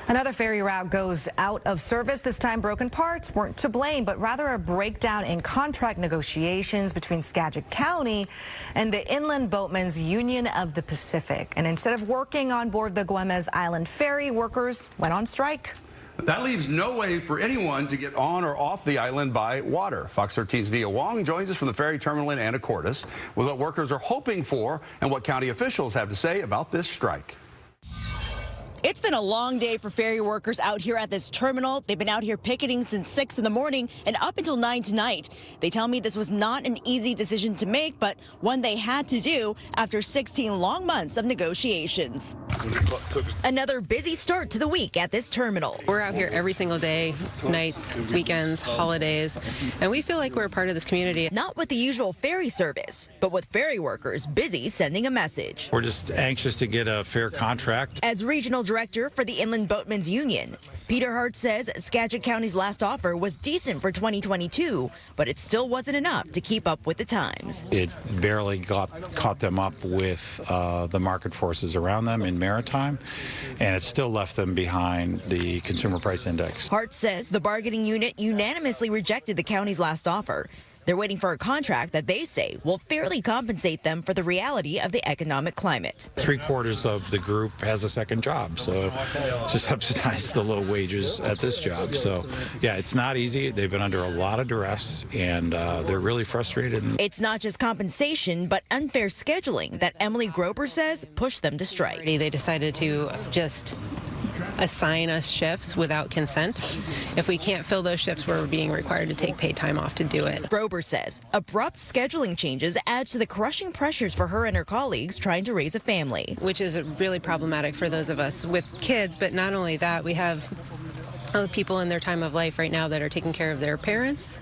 Another ferry route goes out of service. This time broken parts weren't to blame, but rather a breakdown in contract negotiations between Skagit County and the Inland Boatmen's Union of the Pacific. And instead of working on board the Guemes Island ferry, workers went on strike. That leaves no way for anyone to get on or off the island by water. Fox 13's Nia Wong joins us from the ferry terminal in Anacortes with what workers are hoping for and what county officials have to say about this strike. It's been a long day for ferry workers out here at this terminal. They've been out here picketing since 6 in the morning and up until 9 tonight. They tell me this was not an easy decision to make, but one they had to do after 16 long months of negotiations. Another busy start to the week at this terminal. We're out here every single day, nights, weekends, holidays, and we feel like we're a part of this community. Not with the usual ferry service, but with ferry workers busy sending a message. We're just anxious to get a fair contract. As regional director for the Inland Boatmen's Union, Peter Hart says Skagit County's last offer was decent for 2022, but it still wasn't enough to keep up with the times. It barely caught them up with the market forces around them in maritime, and it still left them behind the consumer price index. Hart says the bargaining unit unanimously rejected the county's last offer. They're waiting for a contract that they say will fairly compensate them for the reality of the economic climate. 3/4 of the group has a second job, so to subsidize the low wages at this job. So, yeah, it's not easy. They've been under a lot of duress, and they're really frustrated. It's not just compensation, but unfair scheduling that Emily Grober says pushed them to strike. They decided to just assign us shifts without consent. If we can't fill those shifts, we're being required to take paid time off to do it. Grober says abrupt scheduling changes adds to the crushing pressures for her and her colleagues trying to raise a family. Which is really problematic for those of us with kids, but not only that, we have other people in their time of life right now that are taking care of their parents.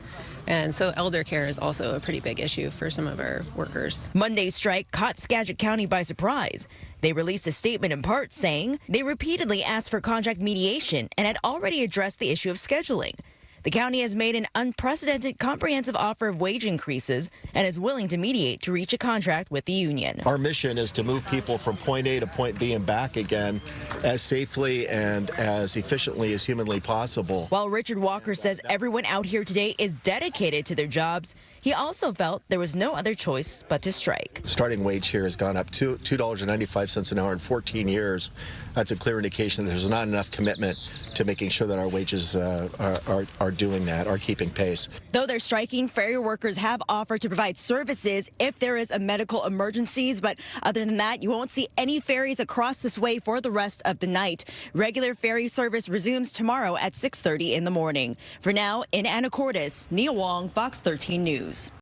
And so elder care is also a pretty big issue for some of our workers. Monday's strike caught Skagit County by surprise. They released a statement in part saying they repeatedly asked for contract mediation and had already addressed the issue of scheduling. The county has made an unprecedented comprehensive offer of wage increases and is willing to mediate to reach a contract with the union. Our mission is to move people from point A to point B and back again as safely and as efficiently as humanly possible. While Richard Walker says everyone out here today is dedicated to their jobs, he also felt there was no other choice but to strike. Starting wage here has gone up to $2.95 an hour in 14 years. That's a clear indication that there's not enough commitment to making sure that our wages are doing that, are keeping pace. Though they're striking, ferry workers have offered to provide services if there is a medical emergencies. But other than that, you won't see any ferries across this way for the rest of the night. Regular ferry service resumes tomorrow at 6:30 in the morning. For now, in Anacortes, Nia Wong, Fox 13 News.